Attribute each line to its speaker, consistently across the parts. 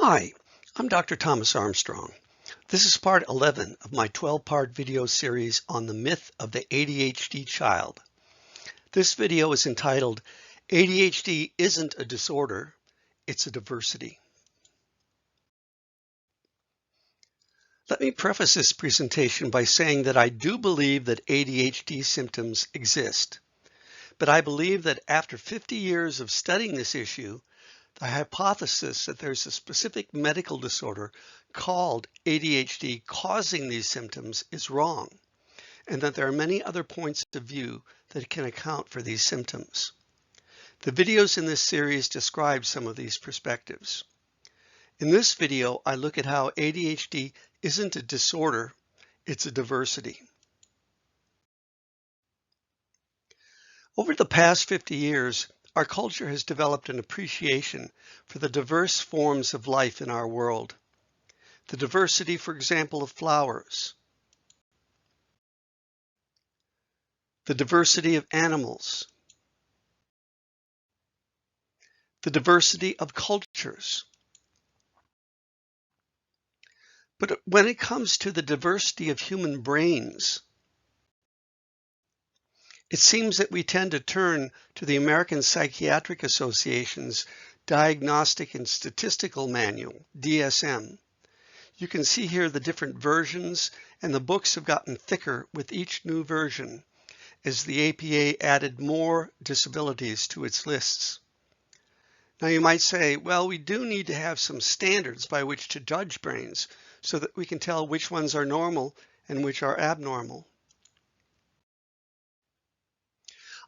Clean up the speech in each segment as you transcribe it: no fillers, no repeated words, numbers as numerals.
Speaker 1: Hi, I'm Dr. Thomas Armstrong. This is part 11 of my 12-part video series on the myth of the ADHD child. This video is entitled, ADHD Isn't a Disorder, It's a Diversity. Let me preface this presentation by saying that I do believe that ADHD symptoms exist, but I believe that after 50 years of studying this issue, the hypothesis that there's a specific medical disorder called ADHD causing these symptoms is wrong, and that there are many other points of view that can account for these symptoms. The videos in this series describe some of these perspectives. In this video, I look at how ADHD isn't a disorder, it's a diversity. Over the past 50 years, our culture has developed an appreciation for the diverse forms of life in our world. The diversity, for example, of flowers, the diversity of animals, the diversity of cultures. But when it comes to the diversity of human brains, it seems that we tend to turn to the American Psychiatric Association's Diagnostic and Statistical Manual, DSM. You can see here the different versions, and the books have gotten thicker with each new version as the APA added more disabilities to its lists. Now you might say, well, we do need to have some standards by which to judge brains so that we can tell which ones are normal and which are abnormal.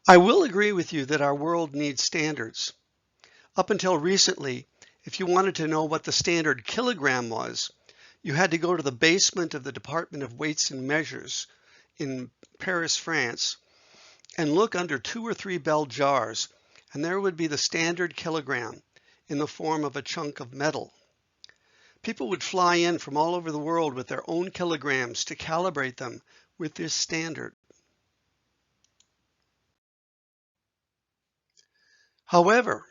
Speaker 1: I will agree with you that our world needs standards. Up until recently, if you wanted to know what the standard kilogram was, you had to go to the basement of the Department of Weights and Measures in Paris, France, and look under 2 or 3 bell jars, and there would be the standard kilogram in the form of a chunk of metal. People would fly in from all over the world with their own kilograms to calibrate them with this standard. However,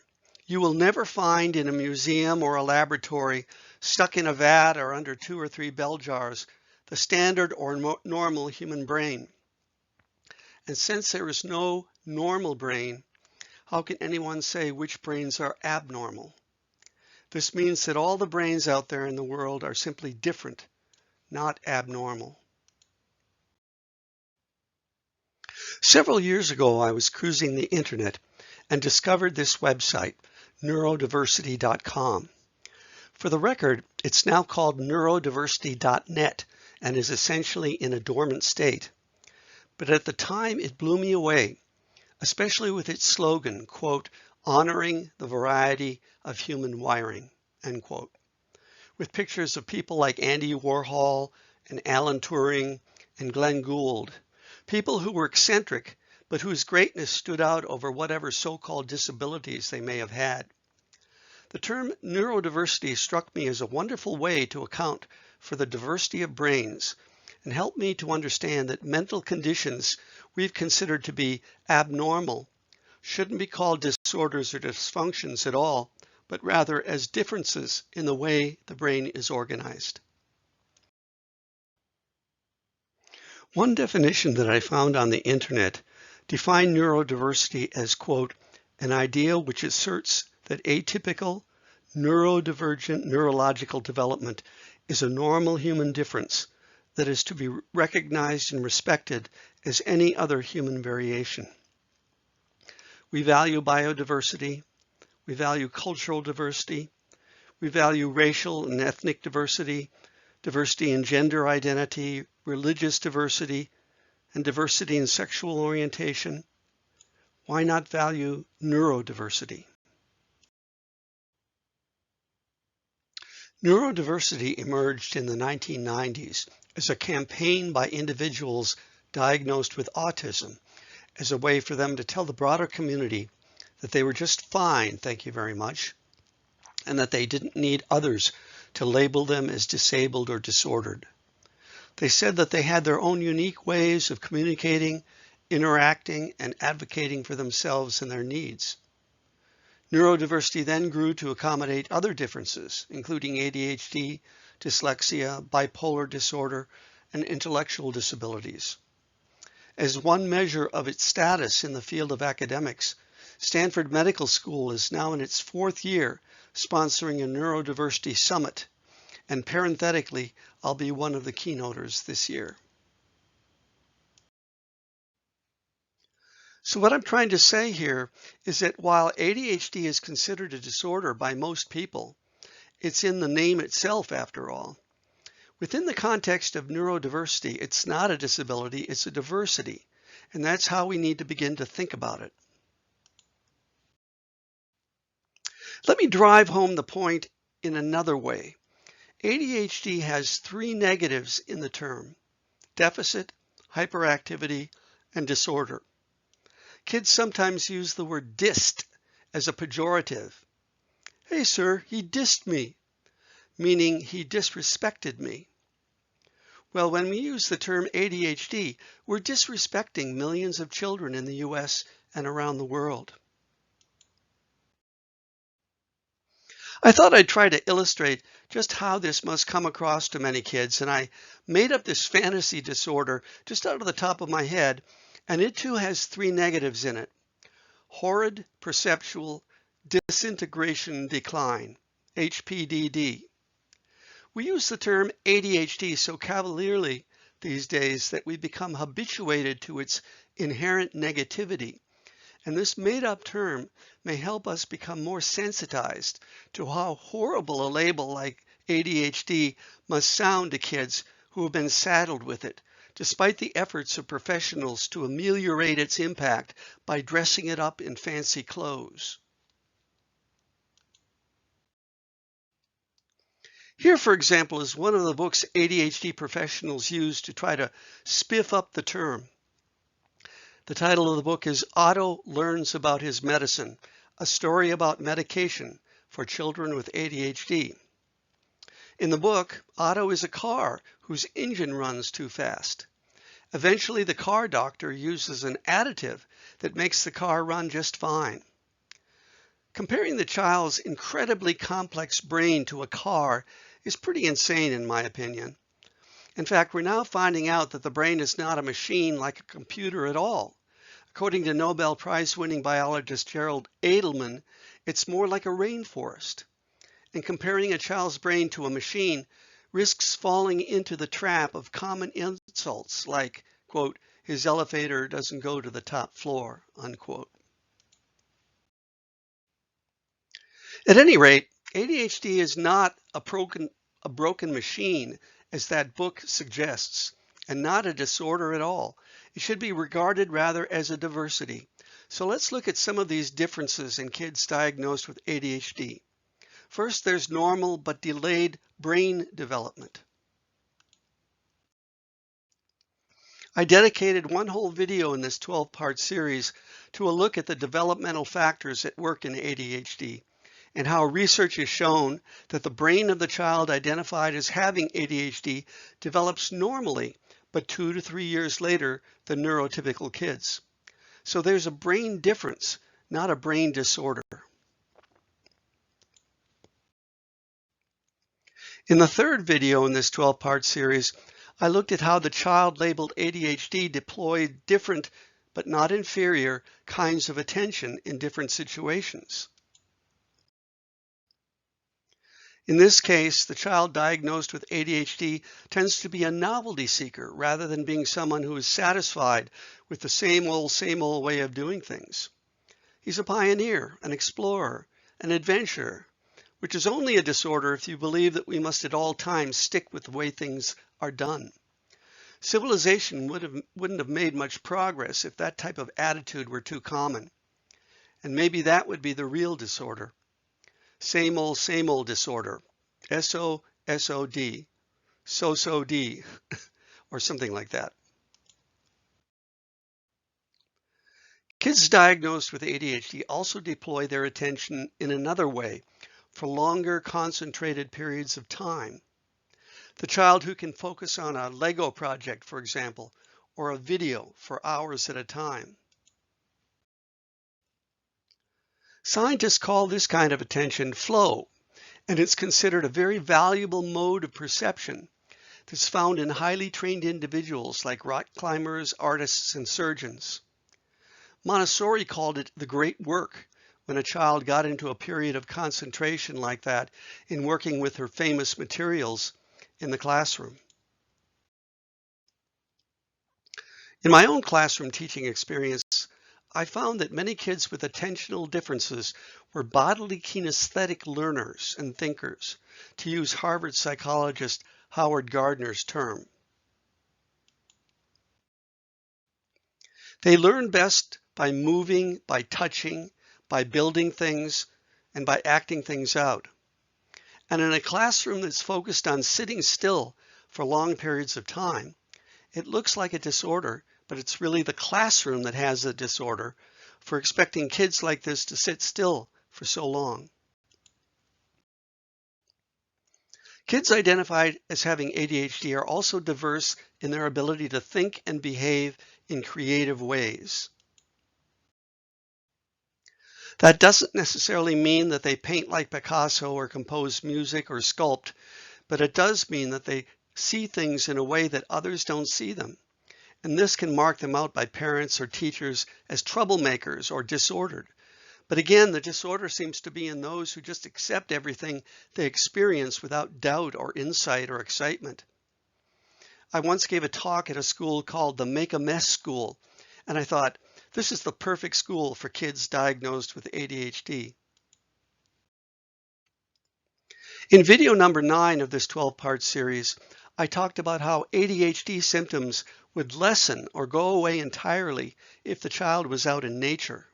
Speaker 1: you will never find in a museum or a laboratory stuck in a vat or under 2 or 3 bell jars the standard or normal human brain. And since there is no normal brain, how can anyone say which brains are abnormal? This means that all the brains out there in the world are simply different, not abnormal. Several years ago, I was cruising the internet and discovered this website, Neurodiversity.com. For the record, it's now called Neurodiversity.net and is essentially in a dormant state. But at the time, it blew me away, especially with its slogan, quote, honoring the variety of human wiring, end quote, with pictures of people like Andy Warhol and Alan Turing and Glenn Gould, people who were eccentric but whose greatness stood out over whatever so-called disabilities they may have had. The term neurodiversity struck me as a wonderful way to account for the diversity of brains and helped me to understand that mental conditions we've considered to be abnormal shouldn't be called disorders or dysfunctions at all, but rather as differences in the way the brain is organized. One definition that I found on the internet defined neurodiversity as, quote, an idea which asserts that atypical, neurodivergent neurological development is a normal human difference that is to be recognized and respected as any other human variation. We value biodiversity, we value cultural diversity, we value racial and ethnic diversity, diversity in gender identity, religious diversity, and diversity in sexual orientation. Why not value neurodiversity? Neurodiversity emerged in the 1990s as a campaign by individuals diagnosed with autism as a way for them to tell the broader community that they were just fine, thank you very much, and that they didn't need others to label them as disabled or disordered. They said that they had their own unique ways of communicating, interacting, and advocating for themselves and their needs. Neurodiversity then grew to accommodate other differences, including ADHD, dyslexia, bipolar disorder, and intellectual disabilities. As one measure of its status in the field of academics, Stanford Medical School is now in its 4th year sponsoring a neurodiversity summit, and parenthetically, I'll be one of the keynoters this year. So what I'm trying to say here is that while ADHD is considered a disorder by most people, it's in the name itself after all. Within the context of neurodiversity, it's not a disability, it's a diversity, and that's how we need to begin to think about it. Let me drive home the point in another way. ADHD has 3 negatives in the term: deficit, hyperactivity, and disorder. Kids sometimes use the word dissed as a pejorative. Hey sir, he dissed me, meaning he disrespected me. Well, when we use the term ADHD, we're disrespecting millions of children in the US and around the world. I thought I'd try to illustrate just how this must come across to many kids, and I made up this fantasy disorder just out of the top of my head, and it too has 3 negatives in it: horrid, perceptual, disintegration, decline, HPDD. We use the term ADHD so cavalierly these days that we become habituated to its inherent negativity. And this made-up term may help us become more sensitized to how horrible a label like ADHD must sound to kids who have been saddled with it, despite the efforts of professionals to ameliorate its impact by dressing it up in fancy clothes. Here, for example, is one of the books ADHD professionals use to try to spiff up the term. The title of the book is Otto Learns About His Medicine, a story about medication for children with ADHD. In the book, Otto is a car whose engine runs too fast. Eventually, the car doctor uses an additive that makes the car run just fine. Comparing the child's incredibly complex brain to a car is pretty insane in my opinion. In fact, we're now finding out that the brain is not a machine like a computer at all. According to Nobel Prize-winning biologist Gerald Edelman, it's more like a rainforest. And comparing a child's brain to a machine risks falling into the trap of common insults like, quote, his elevator doesn't go to the top floor, unquote. At any rate, ADHD is not a broken machine, as that book suggests, and not a disorder at all. It should be regarded rather as a diversity. So let's look at some of these differences in kids diagnosed with ADHD. First, there's normal but delayed brain development. I dedicated one whole video in this 12-part series to a look at the developmental factors at work in ADHD and how research has shown that the brain of the child identified as having ADHD develops normally, but 2 to 3 years later than neurotypical kids. So there's a brain difference, not a brain disorder. In the third video in this 12-part series, I looked at how the child labeled ADHD deployed different, but not inferior, kinds of attention in different situations. In this case, the child diagnosed with ADHD tends to be a novelty seeker rather than being someone who is satisfied with the same old way of doing things. He's a pioneer, an explorer, an adventurer, which is only a disorder if you believe that we must at all times stick with the way things are done. Civilization wouldn't have made much progress if that type of attitude were too common. And maybe that would be the real disorder. Same old disorder, SOSOD, SOSOD, or something like that. Kids diagnosed with ADHD also deploy their attention in another way, for longer concentrated periods of time. The child who can focus on a Lego project, for example, or a video for hours at a time. Scientists call this kind of attention flow, and it's considered a very valuable mode of perception that's found in highly trained individuals like rock climbers, artists, and surgeons. Montessori called it the great work when a child got into a period of concentration like that in working with her famous materials in the classroom. In my own classroom teaching experience, I found that many kids with attentional differences were bodily-kinesthetic learners and thinkers, to use Harvard psychologist Howard Gardner's term. They learn best by moving, by touching, by building things, and by acting things out. And in a classroom that's focused on sitting still for long periods of time, it looks like a disorder, but it's really the classroom that has a disorder for expecting kids like this to sit still for so long. Kids identified as having ADHD are also diverse in their ability to think and behave in creative ways. That doesn't necessarily mean that they paint like Picasso or compose music or sculpt, but it does mean that they see things in a way that others don't see them. And this can mark them out by parents or teachers as troublemakers or disordered. But again, the disorder seems to be in those who just accept everything they experience without doubt or insight or excitement. I once gave a talk at a school called the Make a Mess School, and I thought, this is the perfect school for kids diagnosed with ADHD. In video number 9 of this 12-part series, I talked about how ADHD symptoms would lessen or go away entirely if the child was out in nature.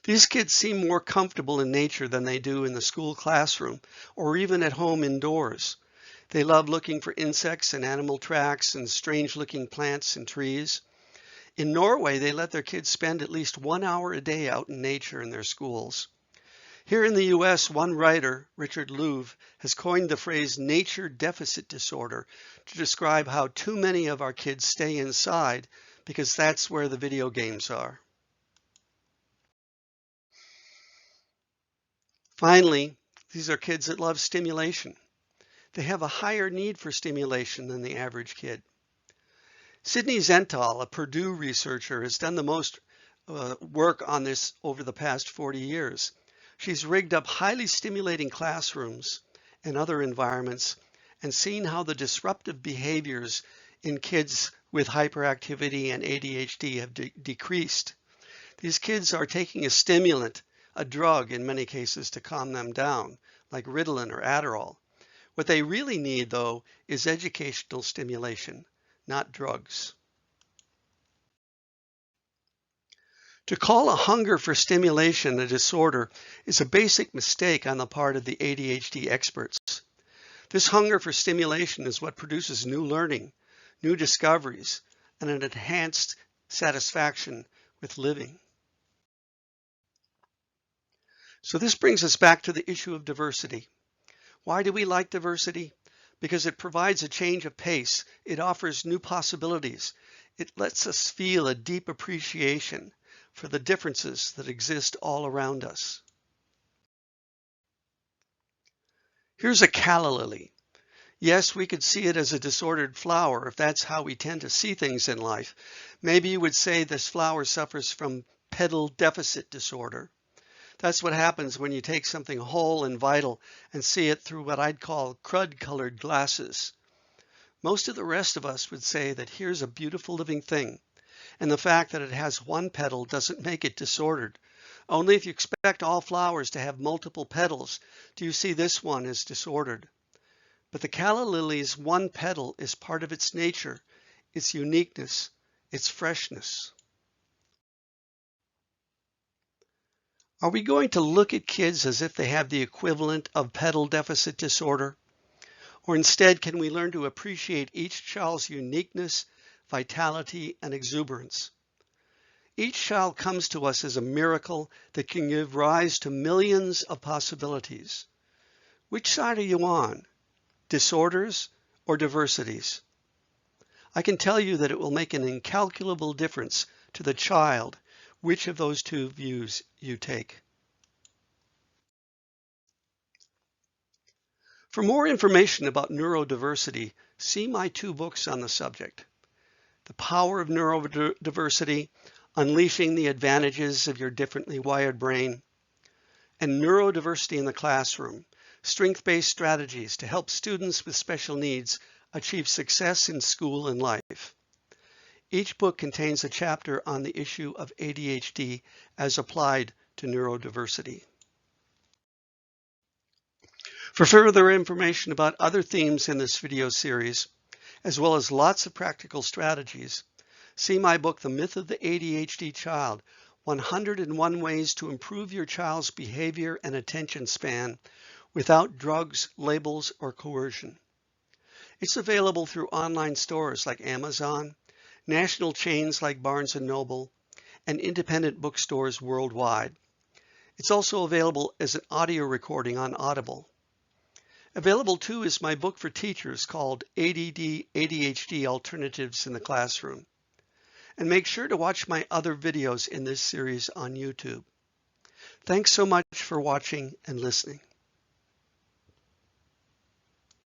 Speaker 1: These kids seem more comfortable in nature than they do in the school classroom or even at home indoors. They love looking for insects and animal tracks and strange-looking plants and trees. In Norway, they let their kids spend at least 1 hour a day out in nature in their schools. Here in the US, one writer, Richard Louv, has coined the phrase nature deficit disorder to describe how too many of our kids stay inside because that's where the video games are. Finally, these are kids that love stimulation. They have a higher need for stimulation than the average kid. Sydney Zental, a Purdue researcher, has done the most work on this over the past 40 years. She's rigged up highly stimulating classrooms and other environments and seen how the disruptive behaviors in kids with hyperactivity and ADHD have decreased. These kids are taking a stimulant, a drug in many cases, to calm them down, like Ritalin or Adderall. What they really need, though, is educational stimulation, not drugs. To call a hunger for stimulation a disorder is a basic mistake on the part of the ADHD experts. This hunger for stimulation is what produces new learning, new discoveries, and an enhanced satisfaction with living. So this brings us back to the issue of diversity. Why do we like diversity? Because it provides a change of pace. It offers new possibilities. It lets us feel a deep appreciation for the differences that exist all around us. Here's a calla lily. Yes, we could see it as a disordered flower if that's how we tend to see things in life. Maybe you would say this flower suffers from petal deficit disorder. That's what happens when you take something whole and vital and see it through what I'd call crud-colored glasses. Most of the rest of us would say that here's a beautiful living thing, and the fact that it has one petal doesn't make it disordered. Only if you expect all flowers to have multiple petals do you see this one as disordered. But the calla lily's one petal is part of its nature, its uniqueness, its freshness. Are we going to look at kids as if they have the equivalent of petal deficit disorder? Or instead, can we learn to appreciate each child's uniqueness, vitality, and exuberance? Each child comes to us as a miracle that can give rise to millions of possibilities. Which side are you on? Disorders or diversities? I can tell you that it will make an incalculable difference to the child, which of those two views you take. For more information about neurodiversity, see my 2 books on the subject. The Power of Neurodiversity, Unleashing the Advantages of Your Differently Wired Brain, and Neurodiversity in the Classroom, Strength-Based Strategies to Help Students with Special Needs Achieve Success in School and Life. Each book contains a chapter on the issue of ADHD as applied to neurodiversity. For further information about other themes in this video series, as well as lots of practical strategies, see my book, The Myth of the ADHD Child, 101 Ways to Improve Your Child's Behavior and Attention Span Without Drugs, Labels, or Coercion. It's available through online stores like Amazon, national chains like Barnes & Noble, and independent bookstores worldwide. It's also available as an audio recording on Audible. Available too is my book for teachers called ADHD Alternatives in the Classroom. And make sure to watch my other videos in this series on YouTube. Thanks so much for watching and listening.